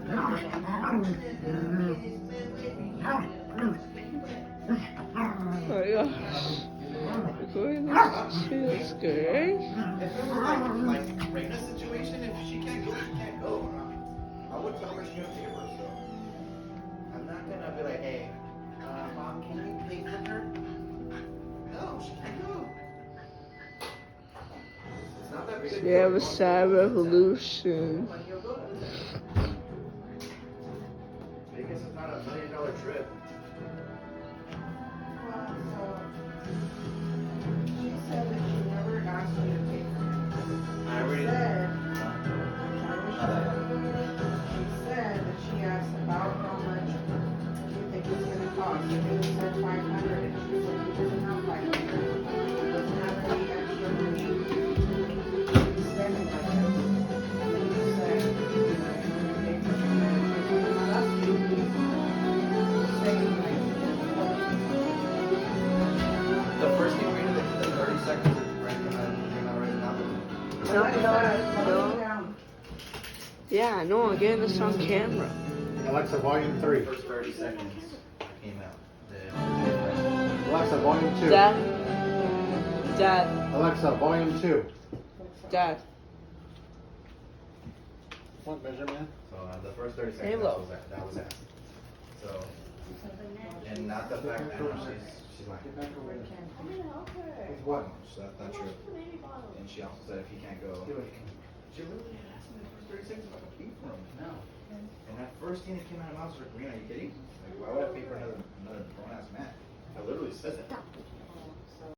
Oh my gosh. We're going to see this girl. If it was like Raina's situation, if she can't go, she can't go. I would tell her she would pay for it, so. I'm not gonna be like, hey, mom, can you pay for her? No, she can't go. It's not that big a deal. We have a sad revolution. Vegas is not $1 million trip. She said that she never asked you to pay for it. I already. She said that she asked about how much you think it's gonna cost. You said 500, and she said you didn't have 500. You doesn't have any extra money. Spending like that. You said, pay for it. I'm not asking you. Saying like, The first thing we did, the 30 seconds is right now, right now. No. Yeah, no, I'm getting this on camera. Alexa, volume 3. First 30 seconds came out. Then Alexa, volume 2. Dad, Alexa, volume 2. Dad. What measurement? So the first 30 seconds Halo. that was asked. So, and not the fact that she's like, Get back over there. with what? So that's not true. And she also said if he can't go, she literally had asked me the first 30 seconds if I could pay for him. No. And that first thing that came out of my mouth was like, Rena, are you kidding? Like, why would I pay for another grown ass man? I literally said that.